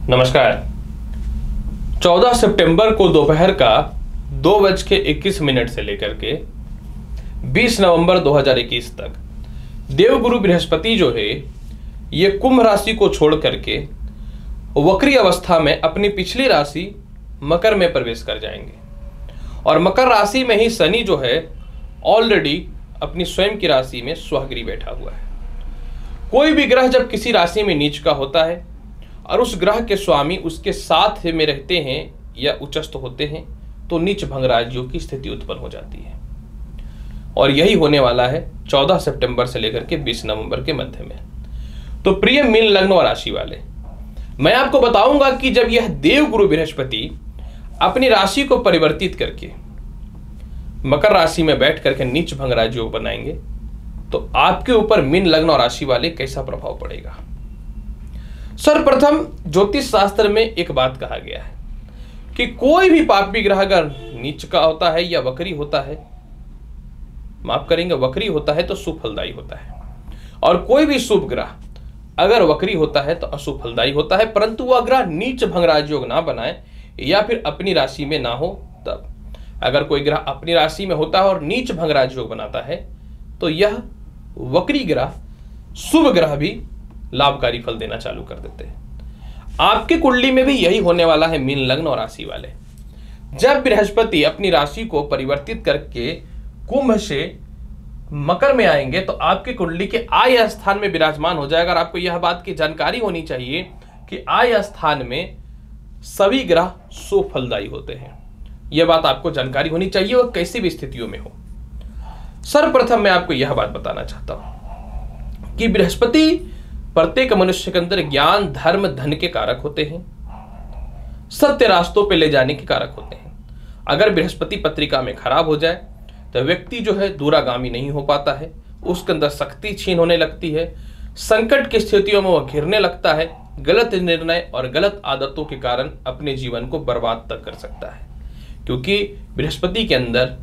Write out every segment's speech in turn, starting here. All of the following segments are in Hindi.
नमस्कार। 14 सितंबर को दोपहर का 2:21 से लेकर के 20 नवंबर 2021 तक देवगुरु बृहस्पति जो है ये कुंभ राशि को छोड़ करके वक्री अवस्था में अपनी पिछली राशि मकर में प्रवेश कर जाएंगे। और मकर राशि में ही शनि जो है ऑलरेडी अपनी स्वयं की राशि में स्वगृही बैठा हुआ है। कोई भी ग्रह जब किसी राशि में नीच का होता है और उस ग्रह के स्वामी उसके साथ में रहते हैं या उच्चस्थ होते हैं तो नीच भंग राजयोग की स्थिति उत्पन्न हो जाती है। और यही होने वाला है 14 सितंबर से लेकर के 20 नवंबर के मध्य में। तो प्रिय मीन लग्न और राशि वाले, मैं आपको बताऊंगा कि जब यह देवगुरु बृहस्पति अपनी राशि को परिवर्तित करके मकर राशि में बैठ करके नीच भंग राजयोग बनाएंगे तो आपके ऊपर मीन लग्न और राशि वाले कैसा प्रभाव पड़ेगा। सर्वप्रथम ज्योतिष शास्त्र में एक बात कहा गया है कि कोई भी पापी ग्रह अगर नीच का होता है या वक्री होता है, माफ करेंगे वक्री होता है तो शुभ फलदायी होता है, और कोई भी शुभ ग्रह अगर वक्री होता है तो अशुभ फलदायी होता है। परंतु वह ग्रह नीच भंग राजयोग ना बनाए या फिर अपनी राशि में ना हो तब। अगर कोई ग्रह अपनी राशि में होता है और नीच भंग राजयोग बनाता है तो यह वक्री ग्रह शुभ ग्रह भी लाभकारी फल देना चालू कर देते हैं। आपकी कुंडली में भी यही होने वाला है मीन लग्न और राशि वाले। जब बृहस्पति अपनी राशि को परिवर्तित करके कुंभ से मकर में आएंगे तो आपकी कुंडली के आय स्थान में विराजमान हो जाएगा। और आपको यह बात की जानकारी होनी चाहिए कि आय स्थान में सभी ग्रह शुभ फलदायी होते हैं। यह बात आपको जानकारी होनी चाहिए और कैसी भी स्थितियों में हो। सर्वप्रथम मैं आपको यह बात बताना चाहता हूं कि बृहस्पति प्रत्येक मनुष्य के अंदर ज्ञान, धर्म, धन के कारक होते हैं, सत्य रास्तों पे ले जाने के कारक होते हैं। अगर बृहस्पति पत्रिका में खराब हो जाए तो व्यक्ति जो है दूरागामी नहीं हो पाता है, उसके अंदर शक्ति छीन होने लगती है, संकट की स्थितियों में वह घिरने लगता है, गलत निर्णय और गलत आदतों के कारण अपने जीवन को बर्बाद तक कर सकता है। क्योंकि बृहस्पति के अंदर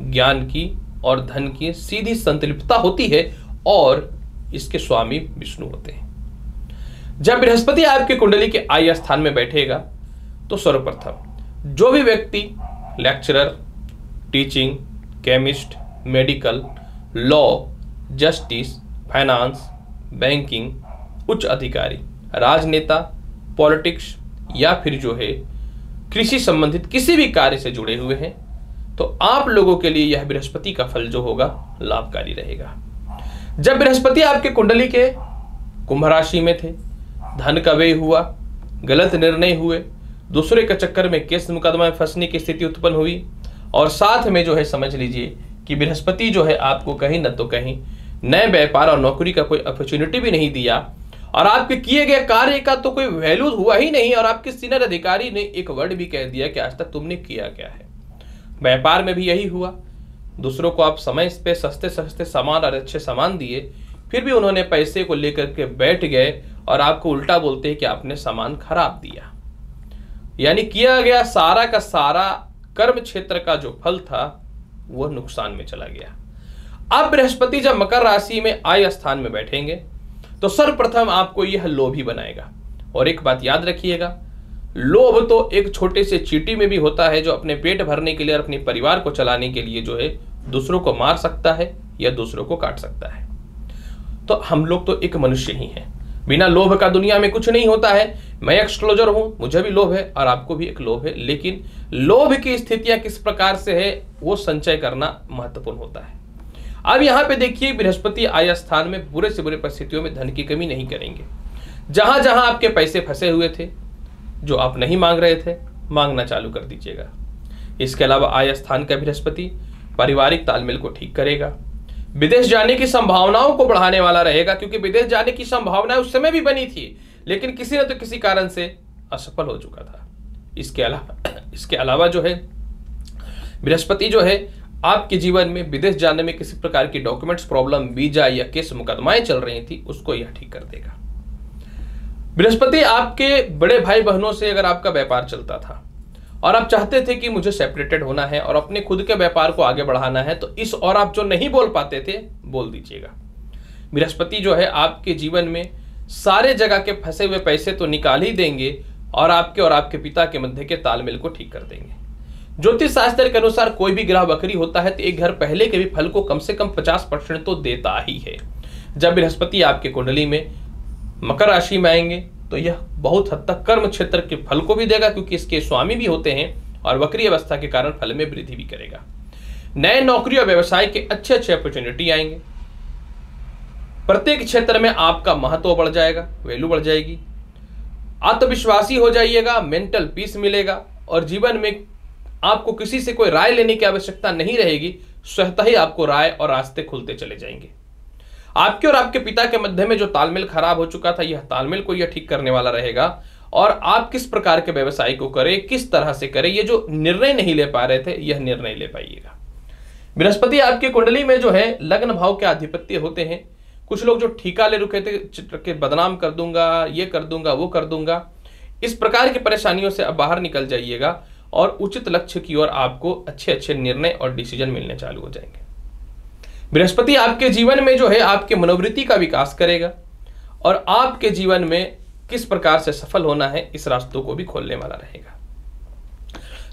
ज्ञान की और धन की सीधी संतृप्तता होती है और इसके स्वामी विष्णु होते हैं। जब बृहस्पति आपकी कुंडली के आय स्थान में बैठेगा तो सर्वप्रथम जो भी व्यक्ति lecturer, teaching, chemist, medical, law, justice, finance, banking, उच्च अधिकारी, राजनेता, पॉलिटिक्स या फिर जो है कृषि संबंधित किसी भी कार्य से जुड़े हुए हैं तो आप लोगों के लिए यह बृहस्पति का फल जो होगा लाभकारी रहेगा। जब बृहस्पति आपके कुंडली के कुंभ राशि में थे, धन का व्यय हुआ, गलत निर्णय हुए, दूसरे के चक्कर में केस मुकदमा में फंसने की स्थिति उत्पन्न हुई, और साथ में जो है समझ लीजिए कि बृहस्पति जो है आपको कहीं न तो कहीं नए व्यापार और नौकरी का कोई अपॉर्चुनिटी भी नहीं दिया और आपके किए गए कार्य का तो कोई वैल्यू हुआ ही नहीं, और आपके सीनियर अधिकारी ने एक वर्ड भी कह दिया कि आज तक तुमने किया क्या है। व्यापार में भी यही हुआ, दूसरों को आप समय पे सस्ते सस्ते सामान और अच्छे सामान दिए, फिर भी उन्होंने पैसे को लेकर के बैठ गए और आपको उल्टा बोलते हैं कि आपने सामान खराब दिया। यानी किया गया सारा का सारा कर्म क्षेत्र का जो फल था वह नुकसान में चला गया। अब बृहस्पति जब मकर राशि में आय स्थान में बैठेंगे तो सर्वप्रथम आपको यह लोभी बनाएगा। और एक बात याद रखिएगा, लोभ तो एक छोटे से चींटी में भी होता है जो अपने पेट भरने के लिए और अपने परिवार को चलाने के लिए जो है दूसरों को मार सकता है या दूसरों को काट सकता है। तो हम लोग तो एक मनुष्य ही हैं, बिना लोभ का दुनिया में कुछ नहीं होता है। मैं एक्सट्रोलॉजर हूं, मुझे भी लोभ है और आपको भी एक लोभ है, लेकिन लोभ की स्थितियां किस प्रकार से है वो संचय करना महत्वपूर्ण होता है। अब यहां पे देखिए बृहस्पति आय स्थान में बुरे से बुरे परिस्थितियों में धन की कमी नहीं करेंगे। जहां जहां आपके पैसे फंसे हुए थे, जो आप नहीं मांग रहे थे, मांगना चालू कर दीजिएगा। इसके अलावा आय स्थान का बृहस्पति पारिवारिक तालमेल को ठीक करेगा, विदेश जाने की संभावनाओं को बढ़ाने वाला रहेगा, क्योंकि विदेश जाने की संभावनाएं उस समय भी बनी थी लेकिन किसी न तो किसी कारण से असफल हो चुका था। इसके अलावा जो है बृहस्पति जो है आपके जीवन में विदेश जाने में किसी प्रकार की डॉक्यूमेंट्स प्रॉब्लम, वीजा या केस मुकदमाएं चल रही थी, उसको यह ठीक कर देगा। बृहस्पति आपके बड़े भाई बहनों से अगर आपका व्यापार चलता था और आप चाहते थे कि मुझे सेपरेटेड होना है और अपने खुद के व्यापार को आगे बढ़ाना है तो इस और आप जो नहीं बोल पाते थे बोल दीजिएगा। बृहस्पति जो है आपके जीवन में सारे जगह के फंसे हुए पैसे तो निकाल ही देंगे, और आपके पिता के मध्य के तालमेल को ठीक कर देंगे। ज्योतिष शास्त्र के अनुसार कोई भी ग्रह वक्री होता है तो एक घर पहले के भी फल को कम से कम 50% तो देता ही है। जब बृहस्पति आपके कुंडली में मकर राशि में आएंगे तो यह बहुत हद तक कर्म क्षेत्र के फल को भी देगा, क्योंकि इसके स्वामी भी होते हैं, और वक्री अवस्था के कारण फल में वृद्धि भी करेगा। नए नौकरी और व्यवसाय के अच्छे अपॉर्चुनिटी आएंगे। प्रत्येक क्षेत्र में आपका महत्व बढ़ जाएगा, वैल्यू बढ़ जाएगी, आत्मविश्वासी हो जाइएगा, मेंटल पीस मिलेगा, और जीवन में आपको किसी से कोई राय लेने की आवश्यकता नहीं रहेगी। स्वतः ही आपको राय और रास्ते खुलते चले जाएंगे। आपके और आपके पिता के मध्य में जो तालमेल खराब हो चुका था, यह तालमेल को यह ठीक करने वाला रहेगा। और आप किस प्रकार के व्यवसाय को करें, किस तरह से करें, ये जो निर्णय नहीं ले पा रहे थे, यह निर्णय ले पाइएगा। बृहस्पति आपकी कुंडली में जो है लग्न भाव के आधिपत्य होते हैं। कुछ लोग जो ठीका ले रुके थे, चित्र के बदनाम कर दूंगा, ये कर दूंगा, वो कर दूंगा, इस प्रकार की परेशानियों से अब बाहर निकल जाइएगा और उचित लक्ष्य की ओर आपको अच्छे निर्णय और डिसीजन मिलने चालू हो जाएंगे। बृहस्पति आपके जीवन में जो है आपके मनोवृत्ति का विकास करेगा और आपके जीवन में किस प्रकार से सफल होना है इस रास्तों को भी खोलने वाला रहेगा।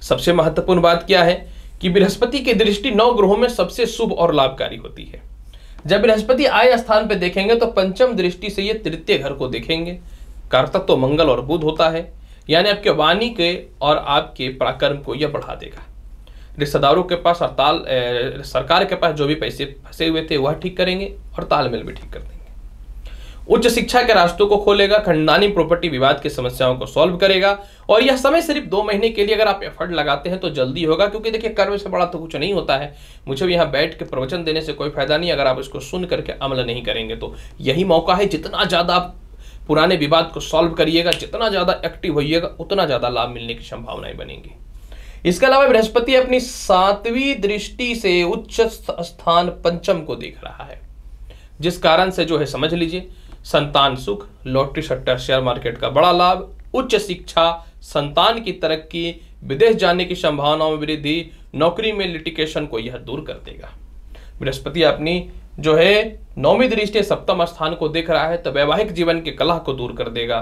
सबसे महत्वपूर्ण बात क्या है कि बृहस्पति की दृष्टि 9 ग्रहों में सबसे शुभ और लाभकारी होती है। जब बृहस्पति आय स्थान पर देखेंगे तो पंचम दृष्टि से ये तृतीय घर को देखेंगे। कारतत्व तो मंगल और बुध होता है, यानी आपके वाणी के और आपके पराक्रम को यह बढ़ा देगा। रिश्तेदारों के पास और सरकार के पास जो भी पैसे फंसे हुए थे वह ठीक करेंगे और तालमेल भी ठीक कर देंगे। उच्च शिक्षा के रास्तों को खोलेगा, खानदानी प्रॉपर्टी विवाद की समस्याओं को सॉल्व करेगा। और यह समय सिर्फ 2 महीने के लिए अगर आप एफर्ट लगाते हैं तो जल्दी होगा, क्योंकि देखिए कर्म से बड़ा तो कुछ नहीं होता है। मुझे भी यहाँ बैठ के प्रवचन देने से कोई फायदा नहीं, अगर आप इसको सुन करके अमल नहीं करेंगे तो यही मौका है। जितना ज्यादा आप पुराने विवाद को सॉल्व करिएगा, जितना ज्यादा एक्टिव होइएगा, उतना ज्यादा लाभ मिलने की संभावनाएं बनेंगी। इसके अलावा बृहस्पति अपनी 7वीं दृष्टि से उच्च स्थान पंचम को देख रहा है, जिस कारण से जो है समझ लीजिए संतान सुख, लॉटरी सट्टा शेयर मार्केट का बड़ा लाभ, उच्च शिक्षा, संतान की तरक्की, विदेश जाने की संभावनाओं में वृद्धि, नौकरी में लिटिगेशन को यह दूर कर देगा। बृहस्पति अपनी जो है 9वीं दृष्टि 7वें स्थान को देख रहा है तो वैवाहिक जीवन के कलह को दूर कर देगा,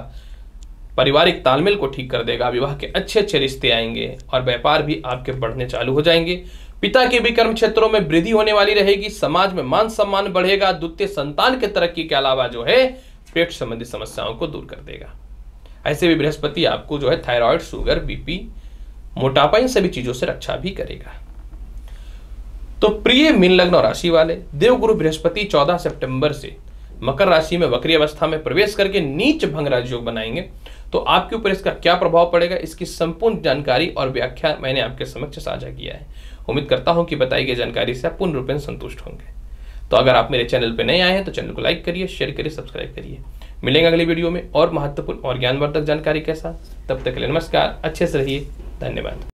पारिवारिक तालमेल को ठीक कर देगा, विवाह के अच्छे रिश्ते आएंगे और व्यापार भी आपके बढ़ने चालू हो जाएंगे। पिता के भी कर्म क्षेत्रों में वृद्धि होने वाली रहेगी, समाज में मान सम्मान बढ़ेगा, द्वितीय संतान के तरक्की के अलावा जो है पेट संबंधी समस्याओं को दूर कर देगा। ऐसे भी बृहस्पति आपको जो है थायराइड, शुगर, बीपी, मोटापा, इन सभी चीजों से रक्षा भी करेगा। तो प्रिय मीन लग्न और राशि वाले, देवगुरु बृहस्पति 14 सितंबर से मकर राशि में वक्री अवस्था में प्रवेश करके नीच भंग राजयोग बनाएंगे। तो आपके ऊपर इसका क्या प्रभाव पड़ेगा, इसकी संपूर्ण जानकारी और व्याख्या मैंने आपके समक्ष साझा किया है। उम्मीद करता हूं कि बताई गई जानकारी से आप पूर्ण रूप में संतुष्ट होंगे। तो अगर आप मेरे चैनल पर नए आए हैं तो चैनल को लाइक करिए, शेयर करिए, सब्सक्राइब करिए। मिलेंगे अगली वीडियो में और महत्वपूर्ण और ज्ञानवर्धक जानकारी के साथ। तब तक के लिए नमस्कार, अच्छे से रहिए, धन्यवाद।